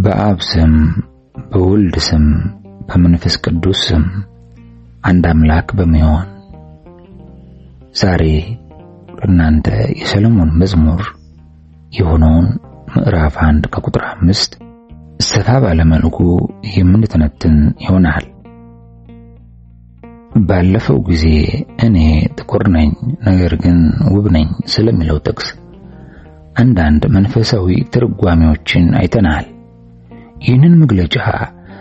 በአብ ስም በወልድ ስም በመንፈስ ቅዱስ ስም አንድ አምላክ በሚሆን ዛሬ ለእናንተ የሰሎሞን መዝሙር የሆነውን ምዕራፍ 1 ከቁጥር 5 ሰፋ ባለ መልኩ የምንተነትን ይሆናል። ባለፈው ጊዜ እኔ ጥቁር ነኝ ነገር ግን ውብ ነኝ ስለሚለው ጥቅስ አንዳንድ መንፈሳዊ ትርጓሜዎችን አይተናል። ይህንን መግለጫ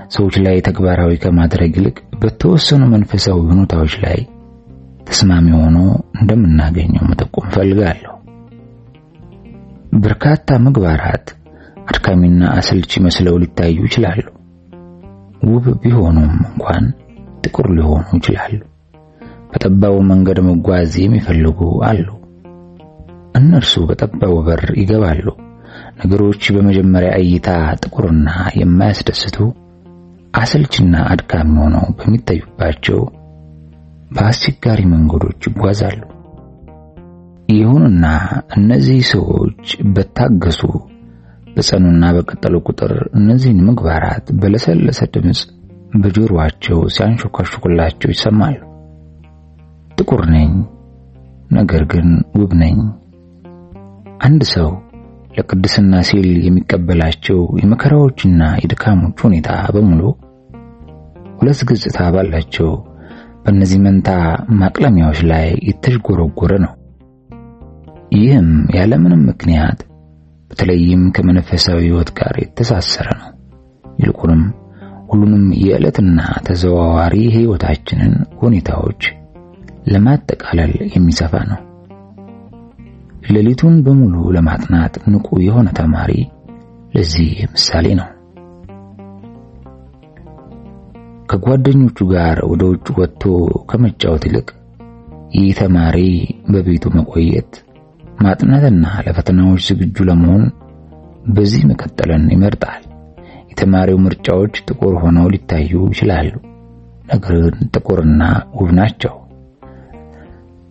ሰዎች ላይ ተግባራዊ ከማድረግ ይልቅ በተወሰኑ መንፈሳዊ ሁኔታዎች ላይ ተስማሚ ሆኖ እንደምናገኘው መጠቆም ፈልጋለሁ። በርካታ ምግባራት አድካሚና አሰልቺ መስለው ሊታዩ ይችላሉ። ውብ ቢሆኑም እንኳን ጥቁር ሊሆኑ ይችላሉ። በጠባቡ መንገድ መጓዝ የሚፈልጉ አሉ። እነርሱ በጠባቡ በር ይገባሉ። ነገሮች በመጀመሪያ እይታ ጥቁርና የማያስደስቱ አሰልችና አድካሚ ሆነው በሚታዩባቸው በአስቸጋሪ መንገዶች ይጓዛሉ። ይሁንና እነዚህ ሰዎች በታገሱ በጸኑና በቀጠሉ ቁጥር እነዚህን ምግባራት በለሰለሰ ድምጽ በጆሮአቸው ሲያንሾካሾኩላቸው ይሰማሉ። ጥቁር ነኝ ነገር ግን ውብ ነኝ። አንድ ሰው ለቅድስና ሲል የሚቀበላቸው የመከራዎችና የድካሞች ሁኔታ በሙሉ ሁለት ገጽታ ባላቸው በእነዚህ መንታ ማቅለሚያዎች ላይ የተዥጎረጎረ ነው። ይህም ያለምንም ምክንያት በተለይም ከመንፈሳዊ ሕይወት ጋር የተሳሰረ ነው። ይልቁንም ሁሉንም የዕለትና ተዘዋዋሪ ሕይወታችንን ሁኔታዎች ለማጠቃለል የሚሰፋ ነው። ሌሊቱን በሙሉ ለማጥናት ንቁ የሆነ ተማሪ ለዚህ ምሳሌ ነው። ከጓደኞቹ ጋር ወደ ውጭ ወጥቶ ከመጫወት ይልቅ ይህ ተማሪ በቤቱ መቆየት፣ ማጥናትና ለፈተናዎች ዝግጁ ለመሆን በዚህ መቀጠልን ይመርጣል። የተማሪው ምርጫዎች ጥቁር ሆነው ሊታዩ ይችላሉ፣ ነገር ግን ጥቁርና ውብ ናቸው።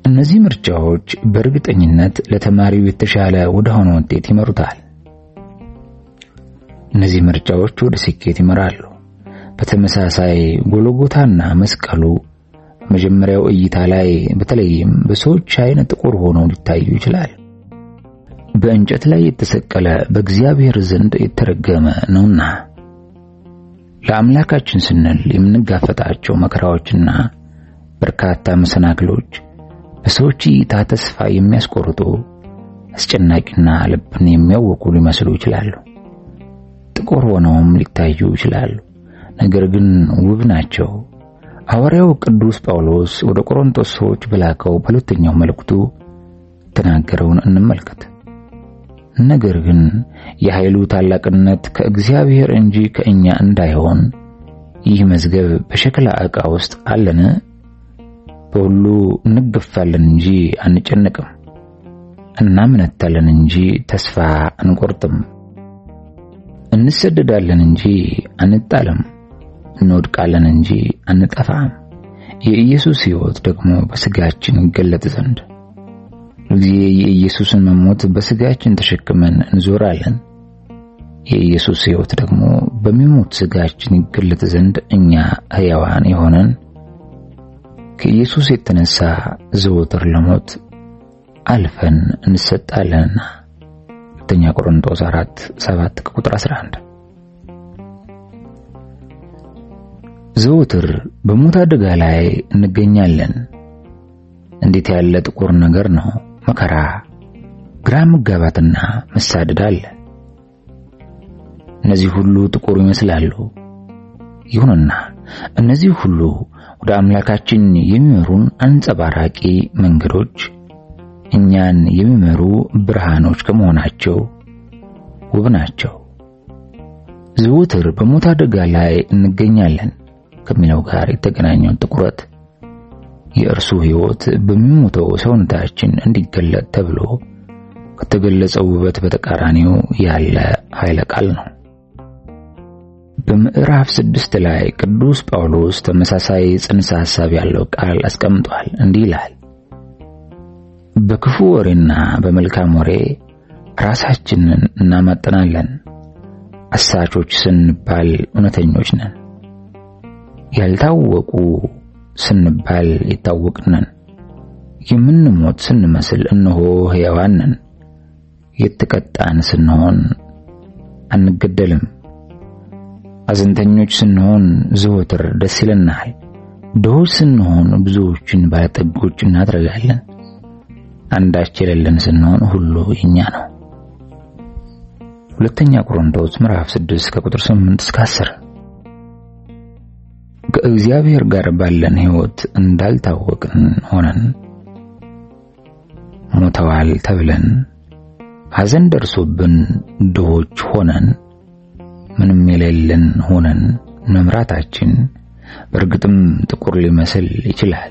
እነዚህ ምርጫዎች በእርግጠኝነት ለተማሪው የተሻለ ወደ ሆነ ውጤት ይመሩታል። እነዚህ ምርጫዎች ወደ ስኬት ይመራሉ። በተመሳሳይ ጎልጎታና መስቀሉ በመጀመሪያው እይታ ላይ በተለይም በሰዎች ዓይን ጥቁር ሆነው ሊታዩ ይችላል። በእንጨት ላይ የተሰቀለ በእግዚአብሔር ዘንድ የተረገመ ነውና ለአምላካችን ስንል የምንጋፈጣቸው መከራዎችና በርካታ መሰናክሎች በሰዎች እይታ ተስፋ የሚያስቆርጡ አስጨናቂና ልብን የሚያወቁ ሊመስሉ ይችላሉ። ጥቁር ሆነውም ሊታዩ ይችላሉ፣ ነገር ግን ውብ ናቸው። ሐዋርያው ቅዱስ ጳውሎስ ወደ ቆሮንቶስ ሰዎች በላከው በሁለተኛው መልእክቱ ተናገረውን እንመልከት። ነገር ግን የኃይሉ ታላቅነት ከእግዚአብሔር እንጂ ከእኛ እንዳይሆን ይህ መዝገብ በሸክላ ዕቃ ውስጥ አለን። በሁሉ እንገፋለን እንጂ አንጨነቅም፣ እናምነታለን እንጂ ተስፋ አንቆርጥም፣ እንሰደዳለን እንጂ አንጣልም፣ እንወድቃለን እንጂ አንጠፋም። የኢየሱስ ሕይወት ደግሞ በሥጋችን ይገለጥ ዘንድ ሁልጊዜ የኢየሱስን መሞት በሥጋችን ተሸክመን እንዞራለን። የኢየሱስ ሕይወት ደግሞ በሚሞት ሥጋችን ይገለጥ ዘንድ እኛ ሕያዋን የሆነን ከኢየሱስ የተነሳ ዘወትር ለሞት አልፈን እንሰጣለንና። ሁለተኛ ቆሮንቶስ 4:7 ቁጥር 11። ዘወትር በሞት አደጋ ላይ እንገኛለን። እንዴት ያለ ጥቁር ነገር ነው! መከራ፣ ግራ መጋባትና መሳደድ አለ። እነዚህ ሁሉ ጥቁር ይመስላሉ። ይሁንና እነዚህ ሁሉ ወደ አምላካችን የሚመሩን አንጸባራቂ መንገዶች፣ እኛን የሚመሩ ብርሃኖች ከመሆናቸው ውብ ናቸው። ዘወትር በሞት አደጋ ላይ እንገኛለን ከሚለው ጋር የተገናኘው ጥቁረት የእርሱ ሕይወት በሚሞተው ሰውነታችን እንዲገለጥ ተብሎ ከተገለጸው ውበት በተቃራኒው ያለ ኃይለ ቃል ነው። በምዕራፍ 6 ላይ ቅዱስ ጳውሎስ ተመሳሳይ ጽንሰ ሐሳብ ያለው ቃል አስቀምጧል። እንዲህ ይላል: በክፉ ወሬና በመልካም ወሬ ራሳችንን እናማጥናለን፣ አሳቾች ስንባል እውነተኞች ነን። ያልታወቁ ስንባል የታወቅን ነን። የምንሞት ስንመስል እነሆ ሕያዋን ነን። የተቀጣን ስንሆን አንገደልም። አዘንተኞች ስንሆን ዘወትር ደስ ይለናል። ድሆች ስንሆን ብዙዎችን ባለጠጎች እናደርጋለን። አንዳች የሌለን ስንሆን ሁሉ የኛ ነው። ሁለተኛ ቆሮንቶስ ምዕራፍ 6 ከቁጥር 8 እስከ 10። ከእግዚአብሔር ጋር ባለን ሕይወት እንዳልታወቅን ሆነን ሞተዋል ተብለን ሐዘን ደርሶብን ድሆች ሆነን ምንም የሌለን ሆነን መምራታችን በእርግጥም ጥቁር ሊመስል ይችላል።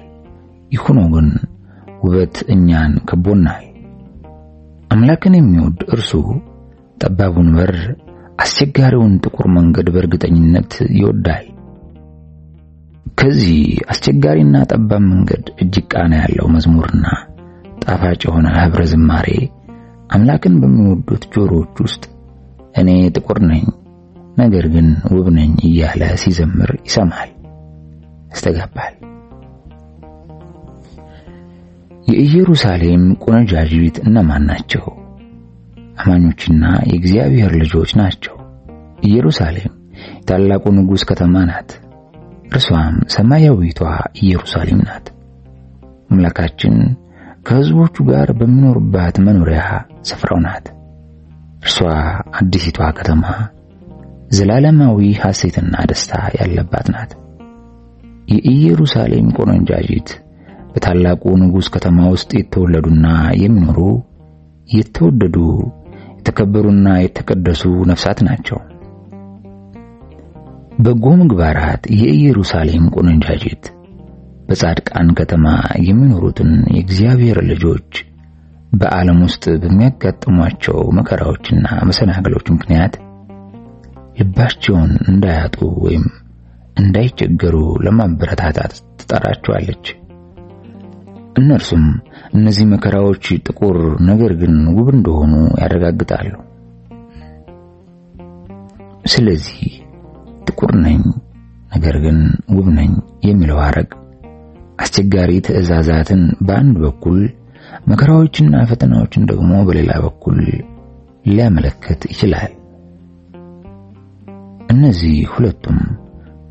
ይሁን ግን ውበት እኛን ከቦናል። አምላክን የሚወድ እርሱ ጠባቡን በር፣ አስቸጋሪውን ጥቁር መንገድ በእርግጠኝነት ይወዳል። ከዚህ አስቸጋሪና ጠባብ መንገድ እጅግ ቃና ያለው መዝሙርና ጣፋጭ የሆነ ህብረ ዝማሬ አምላክን በሚወዱት ጆሮዎች ውስጥ እኔ ጥቁር ነኝ ነገር ግን ውብ ነኝ እያለ ሲዘምር ይሰማል፣ ያስተጋባል። የኢየሩሳሌም ቆነጃጅት እነማን ናቸው? አማኞችና የእግዚአብሔር ልጆች ናቸው። ኢየሩሳሌም ታላቁ ንጉሥ ከተማ ናት። እርሷም ሰማያዊቷ ኢየሩሳሌም ናት። አምላካችን ከሕዝቦቹ ጋር በሚኖርባት መኖሪያ ስፍራው ናት። እርሷ አዲሲቷ ከተማ ዘላለማዊ ሐሴትና ደስታ ያለባት ናት። የኢየሩሳሌም ቆነጃጅት በታላቁ ንጉሥ ከተማ ውስጥ የተወለዱና የሚኖሩ የተወደዱ የተከበሩና የተቀደሱ ነፍሳት ናቸው። በጎ ምግባራት የኢየሩሳሌም ቆነጃጅት በጻድቃን ከተማ የሚኖሩትን የእግዚአብሔር ልጆች በዓለም ውስጥ በሚያጋጥሟቸው መከራዎችና መሰናክሎች ምክንያት ልባቸውን እንዳያጡ ወይም እንዳይቸገሩ ለማበረታታት ትጠራቸዋለች። እነርሱም እነዚህ መከራዎች ጥቁር ነገር ግን ውብ እንደሆኑ ያረጋግጣሉ። ስለዚህ ጥቁር ነኝ ነገር ግን ውብ ነኝ የሚለው ሐረግ አስቸጋሪ ትእዛዛትን በአንድ በኩል መከራዎችና ፈተናዎችን ደግሞ በሌላ በኩል ሊያመለክት ይችላል። እነዚህ ሁለቱም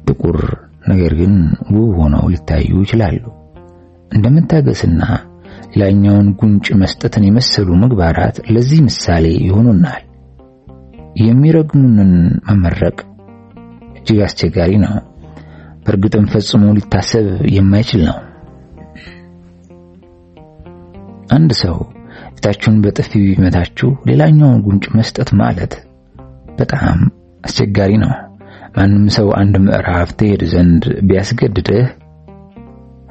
ጥቁር ነገር ግን ውብ ሆነው ሊታዩ ይችላሉ። እንደመታገስና ሌላኛውን ጉንጭ መስጠትን የመሰሉ ምግባራት ለዚህ ምሳሌ ይሆኑናል። የሚረግሙንን መመረቅ እጅግ አስቸጋሪ ነው። በእርግጥም ፈጽሞ ሊታሰብ የማይችል ነው። አንድ ሰው ፊታችሁን በጥፊ ቢመታችሁ ሌላኛውን ጉንጭ መስጠት ማለት በጣም አስቸጋሪ ነው። ማንም ሰው አንድ ምዕራፍ ትሄድ ዘንድ ቢያስገድድህ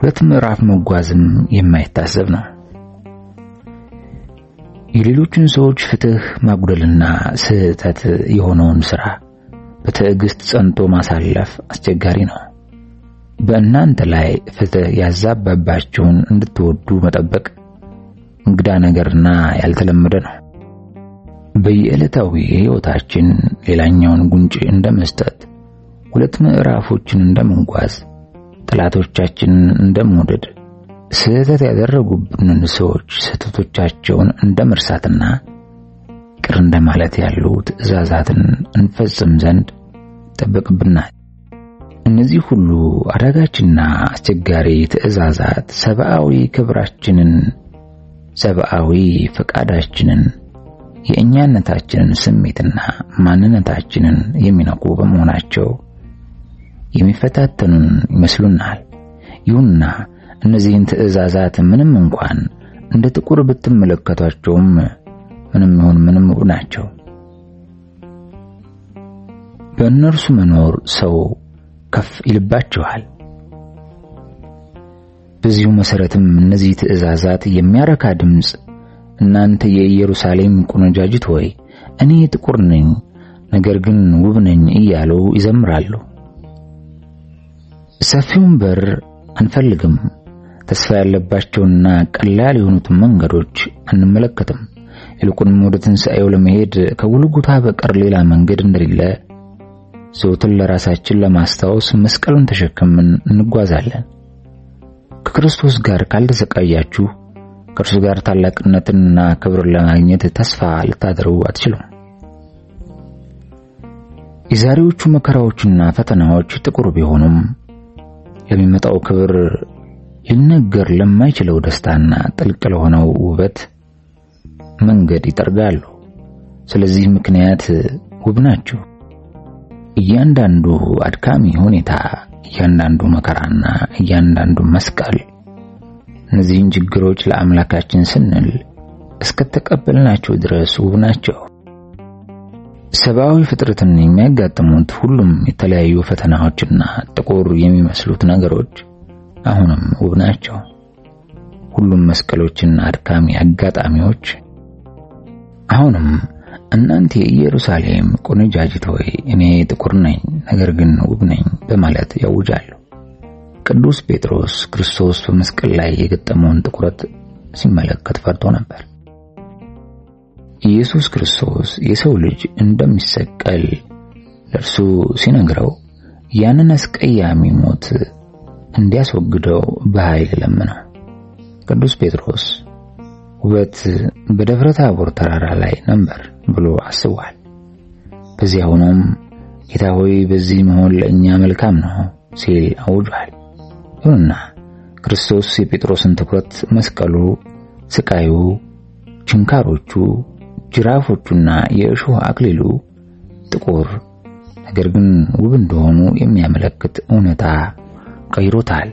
2 ምዕራፍ መጓዝም የማይታሰብ ነው። የሌሎችን ሰዎች ፍትህ ማጉደልና ስህተት የሆነውን ሥራ በትዕግስት ጸንቶ ማሳለፍ አስቸጋሪ ነው። በእናንተ ላይ ፍትህ ያዛባባቸውን እንድትወዱ መጠበቅ እንግዳ ነገርና ያልተለመደ ነው። በየዕለታዊ ሕይወታችን ሌላኛውን ጉንጭ እንደመስጠት 2 ምዕራፎችን እንደመጓዝ ጠላቶቻችንን እንደመውደድ ስህተት ያደረጉብንን ሰዎች ስህተቶቻቸውን እንደመርሳትና ቅር እንደማለት ያሉ ትእዛዛትን እንፈጽም ዘንድ ይጠበቅብናል። እነዚህ ሁሉ አዳጋችና አስቸጋሪ ትእዛዛት ሰብአዊ ክብራችንን፣ ሰብአዊ ፈቃዳችንን፣ የእኛነታችንን ስሜትና ማንነታችንን የሚነኩ በመሆናቸው የሚፈታተኑን ይመስሉናል። ይሁንና እነዚህን ትእዛዛት ምንም እንኳን እንደ ጥቁር ብትመለከቷቸውም ምንም ይሁን ምንም ውብ ናቸው። በእነርሱ መኖር ሰው ከፍ ይልባቸዋል። በዚሁ መሰረትም እነዚህ ትእዛዛት የሚያረካ ድምጽ እናንተ የኢየሩሳሌም ቆነጃጅት ሆይ እኔ ጥቁር ነኝ ነገር ግን ውብ ነኝ እያሉ ይዘምራሉ። ሰፊውን በር አንፈልግም። ተስፋ ያለባቸውና ቀላል የሆኑት መንገዶች አንመለከትም። ይልቁንም ወደ ትንሣኤው ለመሄድ ከጎልጎታ በቀር ሌላ መንገድ እንደሌለ ዘወትር ለራሳችን ለማስታወስ መስቀሉን ተሸክመን እንጓዛለን። ከክርስቶስ ጋር ካልተሰቃያችሁ ከእርሱ ጋር ታላቅነትንና ክብርን ለማግኘት ተስፋ ልታደርጉ አትችሉም። የዛሬዎቹ መከራዎችና ፈተናዎች ጥቁር ቢሆኑም ለሚመጣው ክብር ሊነገር ለማይችለው ደስታና ጥልቅ ለሆነው ውበት መንገድ ይጠርጋሉ። ስለዚህ ምክንያት ውብ ናቸው። እያንዳንዱ አድካሚ ሁኔታ፣ እያንዳንዱ መከራና እያንዳንዱ መስቀል እነዚህን ችግሮች ለአምላካችን ስንል እስከተቀበልናቸው ድረስ ውብ ናቸው። ሰብአዊ ፍጥረትን የሚያጋጥሙት ሁሉም የተለያዩ ፈተናዎችና ጥቁር የሚመስሉት ነገሮች አሁንም ውብ ናቸው። ሁሉም መስቀሎችና አድካሚ አጋጣሚዎች አሁንም እናንተ የኢየሩሳሌም ቆነጃጅት ሆይ እኔ ጥቁር ነኝ ነገር ግን ውብ ነኝ በማለት ያውጃሉ። ቅዱስ ጴጥሮስ ክርስቶስ በመስቀል ላይ የገጠመውን ጥቁረት ሲመለከት ፈርቶ ነበር። ኢየሱስ ክርስቶስ የሰው ልጅ እንደሚሰቀል ለእርሱ ሲነግረው ያንን አስቀያሚ ሞት እንዲያስወግደው በኃይል ለመነው። ቅዱስ ጴጥሮስ ውበት በደብረ ታቦር ተራራ ላይ ነበር ብሎ አስቧል። በዚያ ሆኖም ጌታ ሆይ በዚህ መሆን ለእኛ መልካም ነው ሲል አውጇል። ይሁንና ክርስቶስ የጴጥሮስን ትኩረት መስቀሉ፣ ስቃዩ፣ ችንካሮቹ፣ ጅራፎቹና የእሾህ አክሊሉ ጥቁር ነገር ግን ውብ እንደሆኑ የሚያመለክት እውነታ ቀይሮታል።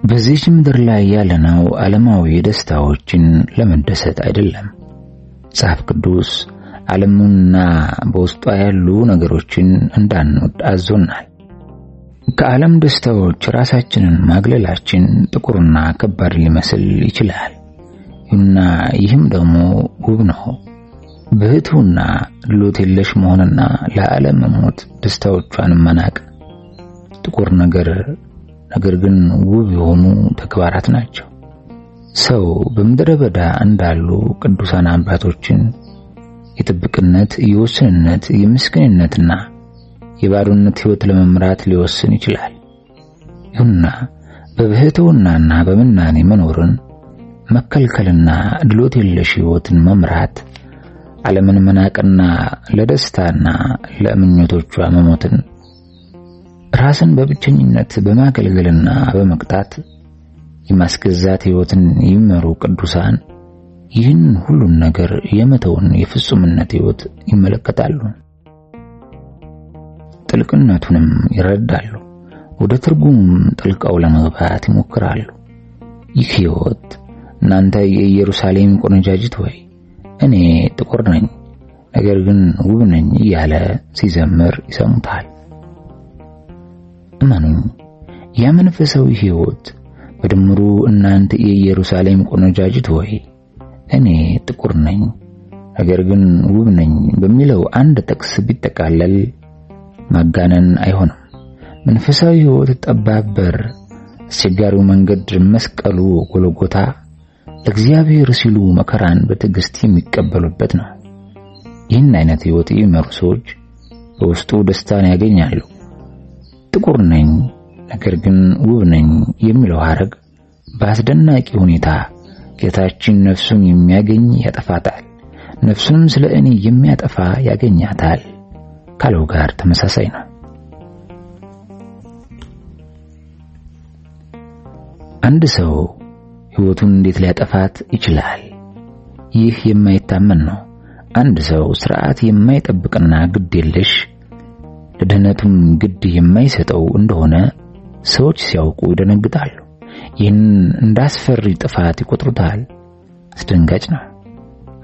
በዚህ ምድር ላይ ያለነው ዓለማዊ ደስታዎችን ለመደሰት አይደለም። መጽሐፍ ቅዱስ ዓለሙንና በውስጧ ያሉ ነገሮችን እንዳንወድ አዞናል። ከዓለም ደስታዎች ራሳችንን ማግለላችን ጥቁርና ከባድ ሊመስል ይችላል። ይሁንና ይህም ደግሞ ውብ ነው። በህቱና ሎት የለሽ መሆንና ለዓለም ሞት ደስታዎቿን መናቅ ጥቁር ነገር ግን ውብ የሆኑ ተግባራት ናቸው። ሰው በምድረ በዳ እንዳሉ ቅዱሳን አባቶችን የጥብቅነት፣ የውስንነት፣ የምስኪንነትና የባዶነት ሕይወት ለመምራት ሊወስን ይችላል። ይሁንና በብህትውናና በምናኔ መኖርን መከልከልና ድሎት የለሽ ሕይወትን መምራት ዓለምን መናቅና ለደስታና ለምኞቶቿ መሞትን ራስን በብቸኝነት በማገልገልና በመቅጣት የማስገዛት ሕይወትን የሚመሩ ቅዱሳን ይህን ሁሉን ነገር የመተውን የፍጹምነት ሕይወት ይመለከታሉ። ጥልቅነቱንም ይረዳሉ። ወደ ትርጉሙም ጥልቀው ለመግባት ይሞክራሉ። ይህ ሕይወት እናንተ የኢየሩሳሌም ቆነጃጅት ሆይ እኔ ጥቁር ነኝ ነገር ግን ውብ ነኝ እያለ ሲዘምር ይሰሙታል። እመኑኝ፣ ያ መንፈሳዊ ሕይወት በድምሩ እናንተ የኢየሩሳሌም ቆነጃጅት ሆይ እኔ ጥቁር ነኝ ነገር ግን ውብ ነኝ በሚለው አንድ ጥቅስ ቢጠቃለል ማጋነን አይሆንም። መንፈሳዊ ሕይወት ጠባብ በር፣ አስቸጋሪው መንገድ፣ መስቀሉ፣ ጎልጎታ ለእግዚአብሔር ሲሉ መከራን በትዕግስት የሚቀበሉበት ነው። ይህን አይነት ሕይወት የሚመሩ ሰዎች በውስጡ ደስታን ያገኛሉ። ጥቁር ነኝ ነገር ግን ውብ ነኝ የሚለው ሐረግ በአስደናቂ ሁኔታ ጌታችን ነፍሱን የሚያገኝ ያጠፋታል፣ ነፍሱንም ስለ እኔ የሚያጠፋ ያገኛታል ካለው ጋር ተመሳሳይ ነው። አንድ ሰው ሕይወቱን እንዴት ሊያጠፋት ይችላል? ይህ የማይታመን ነው። አንድ ሰው ሥርዓት የማይጠብቅና ግድ የለሽ ለደህንነቱም ግድ የማይሰጠው እንደሆነ ሰዎች ሲያውቁ ይደነግጣሉ። ይህን እንዳስፈሪ ጥፋት ይቆጥሩታል። አስደንጋጭ ነው።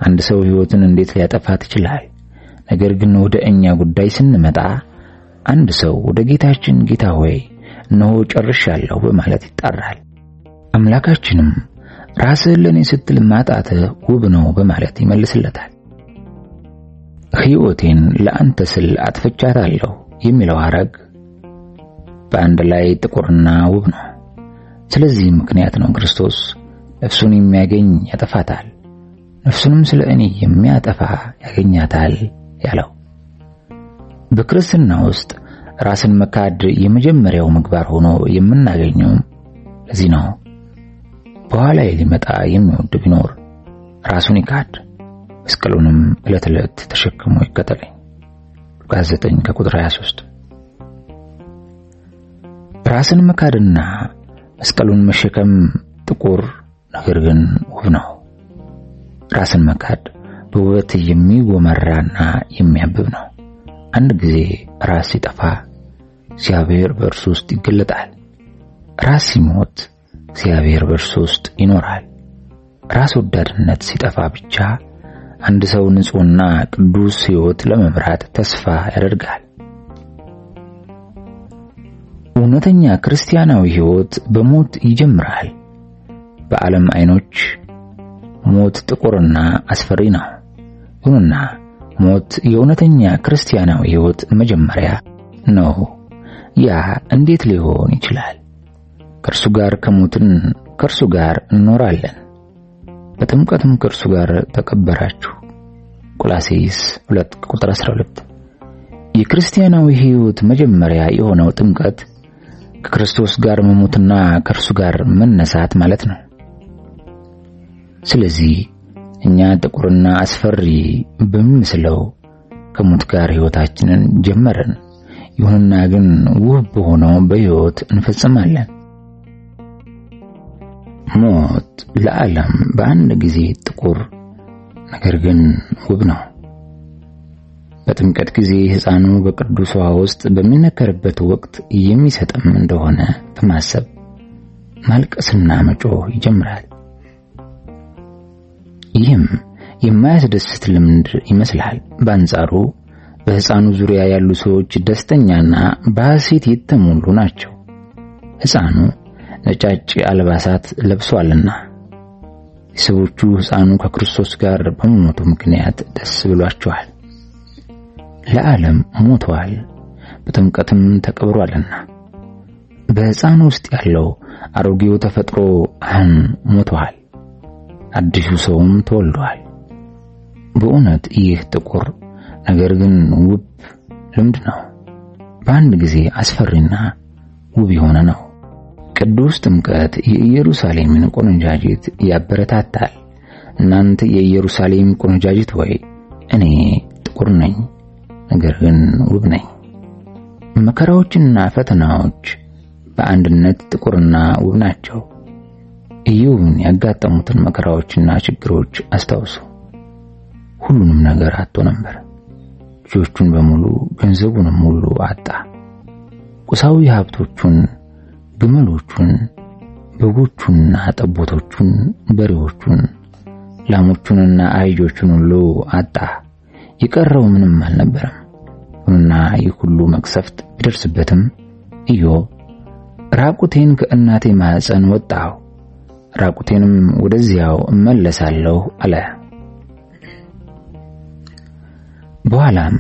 አንድ ሰው ሕይወቱን እንዴት ሊያጠፋት ይችላል? ነገር ግን ወደ እኛ ጉዳይ ስንመጣ አንድ ሰው ወደ ጌታችን ጌታ ሆይ እነሆ ጨርሻለሁ በማለት ይጣራል። አምላካችንም ራስህን ለኔ ስትል ማጣትህ ውብ ነው በማለት ይመልስለታል። ሕይወቴን ለአንተ ስል አጥፍቻታለሁ የሚለው ሐረግ በአንድ ላይ ጥቁርና ውብ ነው። ስለዚህ ምክንያት ነው ክርስቶስ ነፍሱን የሚያገኝ ያጠፋታል፣ ነፍሱንም ስለ እኔ የሚያጠፋ ያገኛታል ያለው። በክርስትና ውስጥ ራስን መካድ የመጀመሪያው ምግባር ሆኖ የምናገኘው ለዚህ ነው። በኋላ ሊመጣ የሚወድ ቢኖር ራሱን ይካድ፣ መስቀሉንም ዕለት ዕለት ተሸክሞ ይከተለኝ። ሉቃስ 9:23። ራስን መካድና መስቀሉን መሸከም ጥቁር ነገር ግን ውብ ነው። ራስን መካድ በውበት የሚጎመራና የሚያብብ ነው። አንድ ጊዜ ራስ ሲጠፋ እግዚአብሔር በእርሱ ውስጥ ይገለጣል። ራስ ሲሞት እግዚአብሔር በእርሱ ውስጥ ይኖራል። ራስ ወዳድነት ሲጠፋ ብቻ አንድ ሰው ንጹህና ቅዱስ ሕይወት ለመምራት ተስፋ ያደርጋል። እውነተኛ ክርስቲያናዊ ሕይወት በሞት ይጀምራል። በዓለም አይኖች ሞት ጥቁርና አስፈሪ ነው። ይሁንና ሞት የእውነተኛ ክርስቲያናዊ ሕይወት መጀመሪያ ነው። ያ እንዴት ሊሆን ይችላል? ከእርሱ ጋር ከሞትን ከእርሱ ጋር እንኖራለን፣ በጥምቀትም ከእርሱ ጋር ተቀበራችሁ። ቆላስይስ 2:12። የክርስቲያናዊ ሕይወት መጀመሪያ የሆነው ጥምቀት ከክርስቶስ ጋር መሞትና ከእርሱ ጋር መነሳት ማለት ነው። ስለዚህ እኛ ጥቁርና አስፈሪ በሚመስለው ከሞት ጋር ሕይወታችንን ጀመርን። ይሁንና ግን ውብ በሆነው በሕይወት እንፈጽማለን። ሞት ለዓለም በአንድ ጊዜ ጥቁር ነገር ግን ውብ ነው። በጥምቀት ጊዜ ሕፃኑ በቅዱስ ውሃ ውስጥ በሚነከርበት ወቅት የሚሰጥም እንደሆነ በማሰብ ማልቀስና መጮህ ይጀምራል። ይህም የማያስደስት ልምድ ይመስላል። በአንጻሩ በሕፃኑ ዙሪያ ያሉ ሰዎች ደስተኛና በሐሴት የተሞሉ ናቸው። ሕፃኑ ነጫጭ አልባሳት ለብሷልና ሰዎቹ ሕፃኑ ከክርስቶስ ጋር በመሞቱ ምክንያት ደስ ብሏቸዋል። ለዓለም ሞቷል፣ በጥምቀትም ተቀብሯልና በሕፃኑ ውስጥ ያለው አሮጌው ተፈጥሮ አሁን ሞቷል፣ አዲሱ ሰውም ተወልዷል። በእውነት ይህ ጥቁር ነገር ግን ውብ ልምድ ነው። በአንድ ጊዜ አስፈሪና ውብ የሆነ ነው። ቅዱስ ጥምቀት የኢየሩሳሌምን ቆነጃጅት ያበረታታል። እናንተ የኢየሩሳሌም ቆነጃጅት ሆይ እኔ ጥቁር ነኝ፣ ነገር ግን ውብ ነኝ። መከራዎችና ፈተናዎች በአንድነት ጥቁርና ውብ ናቸው። ኢዮብን ያጋጠሙትን መከራዎችና ችግሮች አስታውሱ። ሁሉንም ነገር አጥቶ ነበር። ልጆቹን በሙሉ ገንዘቡንም ሁሉ አጣ። ቁሳዊ ሀብቶቹን፣ ግመሎቹን፣ በጎቹንና ጠቦቶቹን፣ በሬዎቹን፣ ላሞቹንና አህዮቹን ሁሉ አጣ። የቀረው ምንም አልነበረም። እና ይህ ሁሉ መቅሰፍት ቢደርስበትም ኢዮብ ራቁቴን ከእናቴ ማህፀን ወጣሁ፣ ራቁቴንም ወደዚያው እመለሳለሁ አለ። በኋላም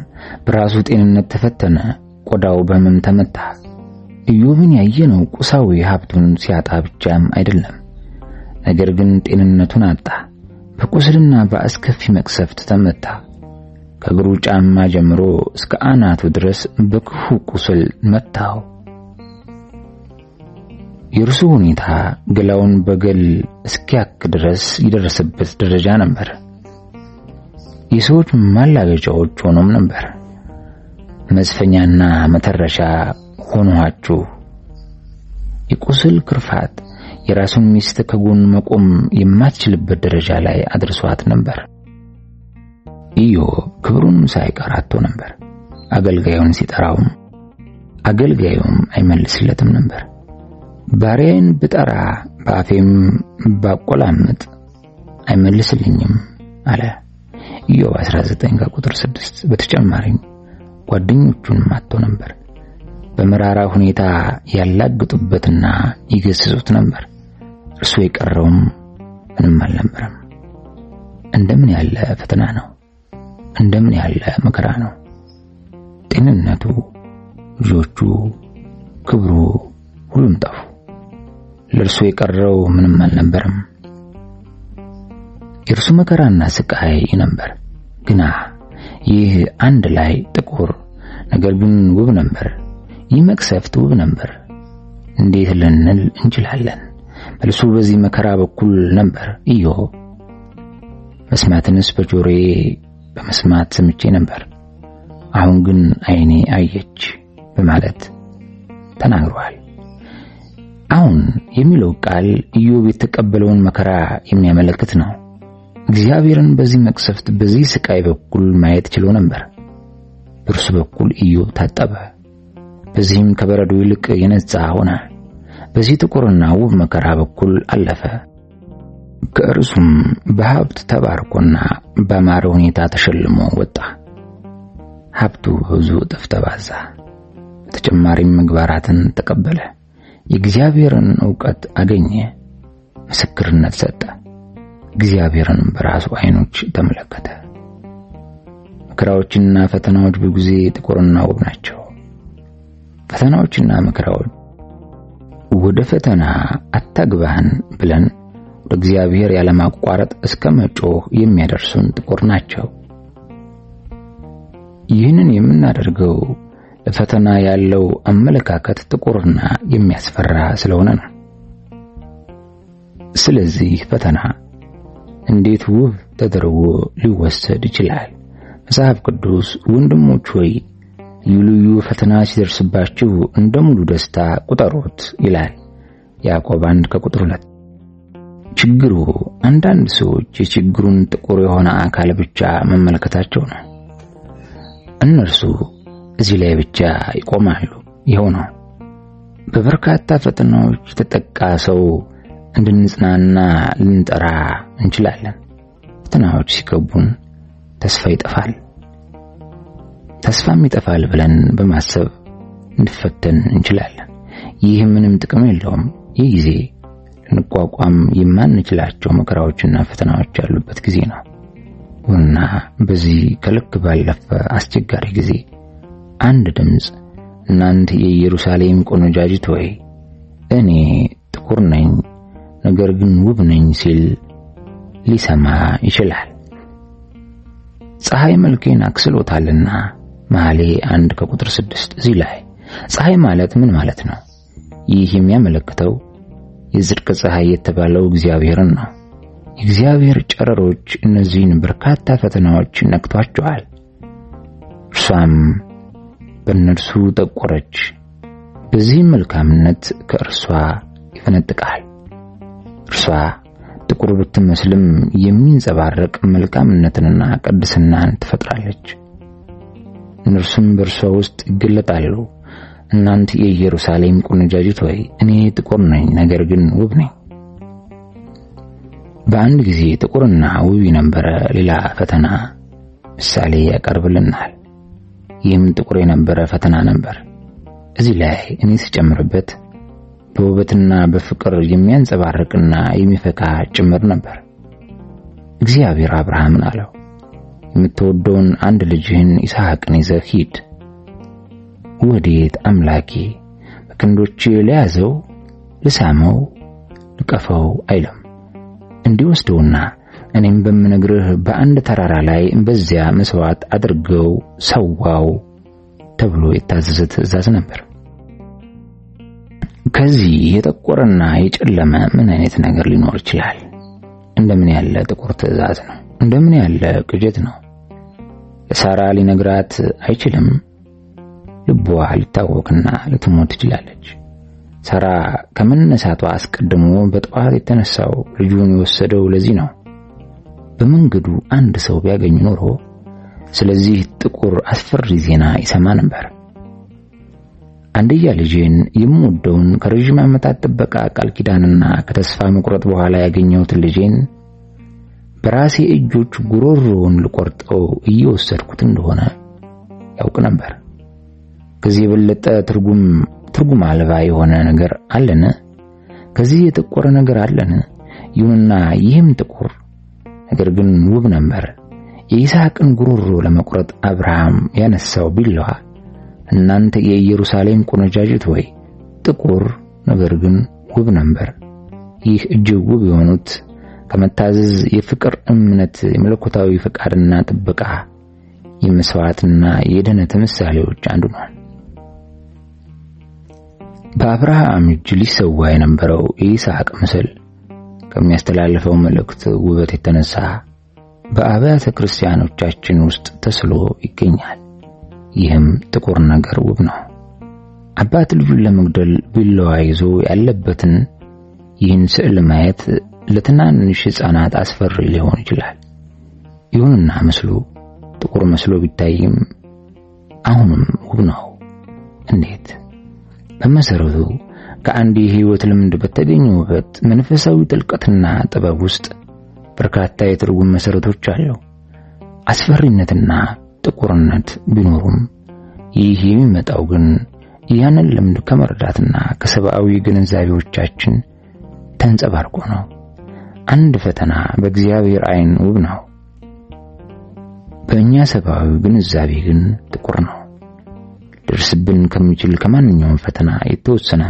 በራሱ ጤንነት ተፈተነ፣ ቆዳው በህመም ተመታ። ኢዮብን ያየነው ቁሳዊ ሀብቱን ሲያጣ ብቻም አይደለም፣ ነገር ግን ጤንነቱን አጣ። በቁስልና በአስከፊ መቅሰፍት ተመታ። ከእግሩ ጫማ ጀምሮ እስከ አናቱ ድረስ በክፉ ቁስል መታው። የእርሱ ሁኔታ ገላውን በገል እስኪያክ ድረስ የደረሰበት ደረጃ ነበር። የሰዎች ማላገጫዎች ሆኖም ነበር። መዝፈኛና መተረሻ ሆኗችሁ። የቁስል ክርፋት የራሱን ሚስት ከጎን መቆም የማትችልበት ደረጃ ላይ አድርሷት ነበር። ኢዮብ ክብሩን ሳይቀር አጥቶ ነበር። አገልጋዩን ሲጠራውም አገልጋዩም አይመልስለትም ነበር። ባሪያዬን ብጠራ በአፌም ባቆላምጥ አይመልስልኝም አለ። ኢዮብ 19:6። በተጨማሪም ጓደኞቹን አጥቶ ነበር። በመራራ ሁኔታ ያላግጡበትና ይገስጹት ነበር። እርሱ የቀረውም ምንም አልነበረም። እንደምን ያለ ፈተና ነው! እንደምን ያለ መከራ ነው! ጤንነቱ፣ ልጆቹ፣ ክብሩ ሁሉም ጠፉ። ለእርሱ የቀረው ምንም አልነበረም። የእርሱ መከራና ስቃይ ነበር። ግና ይህ አንድ ላይ ጥቁር ነገር ግን ውብ ነበር። ይህ መቅሰፍት ውብ ነበር። እንዴት ልንል እንችላለን? መልሱ በዚህ መከራ በኩል ነበር። ኢዮብ መስማትንስ በጆሮዬ በመስማት ሰምቼ ነበር፣ አሁን ግን ዓይኔ አየች በማለት ተናግሯል። አሁን የሚለው ቃል ኢዮብ የተቀበለውን መከራ የሚያመለክት ነው። እግዚአብሔርን በዚህ መቅሰፍት በዚህ ስቃይ በኩል ማየት ችሎ ነበር። በእርሱ በኩል ኢዮብ ታጠበ። በዚህም ከበረዶ ይልቅ የነጻ ሆነ። በዚህ ጥቁርና ውብ መከራ በኩል አለፈ። ከእርሱም በሀብት ተባርኮና በአማረ ሁኔታ ተሸልሞ ወጣ። ሀብቱ ብዙ እጥፍ ተባዛ። በተጨማሪም ምግባራትን ተቀበለ። የእግዚአብሔርን ዕውቀት አገኘ። ምስክርነት ሰጠ። እግዚአብሔርን በራሱ ዓይኖች ተመለከተ። መከራዎችና ፈተናዎች በጊዜ ጥቁርና ውብ ናቸው። ፈተናዎችና መከራዎች ወደ ፈተና አታግባህን ብለን ወደ እግዚአብሔር ያለማቋረጥ እስከ መጮህ የሚያደርሱን ጥቁር ናቸው። ይህንን የምናደርገው ለፈተና ያለው አመለካከት ጥቁርና የሚያስፈራ ስለሆነ ነው። ስለዚህ ፈተና እንዴት ውብ ተደርጎ ሊወሰድ ይችላል? መጽሐፍ ቅዱስ ወንድሞች ሆይ ልዩ ልዩ ፈተና ሲደርስባችሁ እንደ ሙሉ ደስታ ቁጠሩት ይላል። ያዕቆብ 1:2። ችግሩ አንዳንድ ሰዎች የችግሩን ጥቁር የሆነ አካል ብቻ መመልከታቸው ነው። እነርሱ እዚህ ላይ ብቻ ይቆማሉ። ይኸው ነው። በበርካታ ፈተናዎች የተጠቃ ሰው እንድንጽናና ልንጠራ እንችላለን። ፈተናዎች ሲከቡን ተስፋ ይጠፋል። ተስፋም ይጠፋል ብለን በማሰብ እንፈተን እንችላለን። ይህ ምንም ጥቅም የለውም። ይህ ጊዜ ልንቋቋም የማንችላቸው መከራዎችና ፈተናዎች ያሉበት ጊዜ ነው እና በዚህ ከልክ ባለፈ አስቸጋሪ ጊዜ አንድ ድምጽ እናንተ የኢየሩሳሌም ቆነጃጅት ሆይ እኔ ጥቁር ነኝ ነገር ግን ውብ ነኝ ሲል ሊሰማ ይችላል። ፀሐይ መልኬን አክስሎታልና መኃልየ 1:6 እዚህ ላይ ፀሐይ ማለት ምን ማለት ነው? ይህ የሚያመለክተው የጽድቅ ፀሐይ የተባለው እግዚአብሔርን ነው። የእግዚአብሔር ጨረሮች እነዚህን በርካታ ፈተናዎች ነክቷቸዋል። እርሷም በእነርሱ ጠቆረች። በዚህ መልካምነት ከእርሷ ይፈነጥቃል። እርሷ ጥቁር ብትመስልም የሚንጸባረቅ መልካምነትንና ቅድስናን ትፈጥራለች። እነርሱም በእርሷ ውስጥ ይገለጣሉ። እናንተ የኢየሩሳሌም ቆነጃጅት ሆይ እኔ ጥቁር ነኝ ነገር ግን ውብ ነኝ። በአንድ ጊዜ ጥቁርና ውብ የነበረ ሌላ ፈተና ምሳሌ ያቀርብልናል። ይህም ጥቁር የነበረ ፈተና ነበር። እዚህ ላይ እኔ ስጨምርበት በውበትና በፍቅር የሚያንጸባርቅና የሚፈካ ጭምር ነበር። እግዚአብሔር አብርሃምን አለው፣ የምትወደውን አንድ ልጅህን ይስሐቅን ይዘህ ሂድ። ወዴት አምላኬ? በክንዶቼ ለያዘው፣ ልሳመው፣ ልቀፈው አይልም። እንዲወስደውና እኔም በምነግርህ በአንድ ተራራ ላይ በዚያ መስዋዕት አድርገው ሰዋው ተብሎ የታዘዘ ትእዛዝ ነበር። ከዚህ የጠቆረና የጨለመ ምን አይነት ነገር ሊኖር ይችላል? እንደምን ያለ ጥቁር ትእዛዝ ነው! እንደምን ያለ ቅዠት ነው! ለሳራ ሊነግራት አይችልም። ልቧ ሊታወክና ልትሞት ትችላለች። ሳራ ከመነሳቷ አስቀድሞ በጠዋት የተነሳው ልጁን የወሰደው ለዚህ ነው። በመንገዱ አንድ ሰው ቢያገኝ ኖሮ ስለዚህ ጥቁር አስፈሪ ዜና ይሰማ ነበር። አንድያ ልጄን የምወደውን ከረጅም ዓመታት ጥበቃ ቃል ኪዳንና ከተስፋ መቁረጥ በኋላ ያገኘሁትን ልጄን በራሴ እጆች ጉሮሮውን ልቆርጠው እየወሰድኩት እንደሆነ ያውቅ ነበር። ከዚህ የበለጠ ትርጉም አልባ የሆነ ነገር አለን? ከዚህ የጠቆረ ነገር አለን? ይሁንና ይህም ጥቁር ነገር ግን ውብ ነበር። የይስሐቅን ጉሮሮ ለመቁረጥ አብርሃም ያነሳው ቢላዋ እናንተ የኢየሩሳሌም ቆነጃጅት ሆይ ጥቁር ነገር ግን ውብ ነበር። ይህ እጅግ ውብ የሆኑት ከመታዘዝ የፍቅር እምነት የመለኮታዊ ፈቃድና ጥበቃ የመስዋዕትና የድኅነት ምሳሌዎች አንዱ ነው። በአብርሃም እጅ ሊሰዋ የነበረው የይስሐቅ ምስል ከሚያስተላልፈው መልእክት ውበት የተነሳ በአብያተ ክርስቲያኖቻችን ውስጥ ተስሎ ይገኛል። ይህም ጥቁር ነገር ውብ ነው። አባት ልጁን ለመግደል ቢላዋ ይዞ ያለበትን ይህን ስዕል ማየት ለትናንሽ ሕፃናት አስፈሪ ሊሆን ይችላል። ይሁንና ምስሉ ጥቁር መስሎ ቢታይም አሁንም ውብ ነው። እንዴት? በመሰረቱ ከአንድ የሕይወት ልምድ በተገኘ ውበት፣ መንፈሳዊ ጥልቀትና ጥበብ ውስጥ በርካታ የትርጉም መሰረቶች አሉ። አስፈሪነትና ጥቁርነት ቢኖሩም ይህ የሚመጣው ግን ያንን ልምድ ከመረዳትና ከሰብአዊ ግንዛቤዎቻችን ተንጸባርቆ ነው። አንድ ፈተና በእግዚአብሔር ዓይን ውብ ነው፣ በእኛ ሰብአዊ ግንዛቤ ግን ጥቁር ነው። ደርስብን ከሚችል ከማንኛውም ፈተና የተወሰነ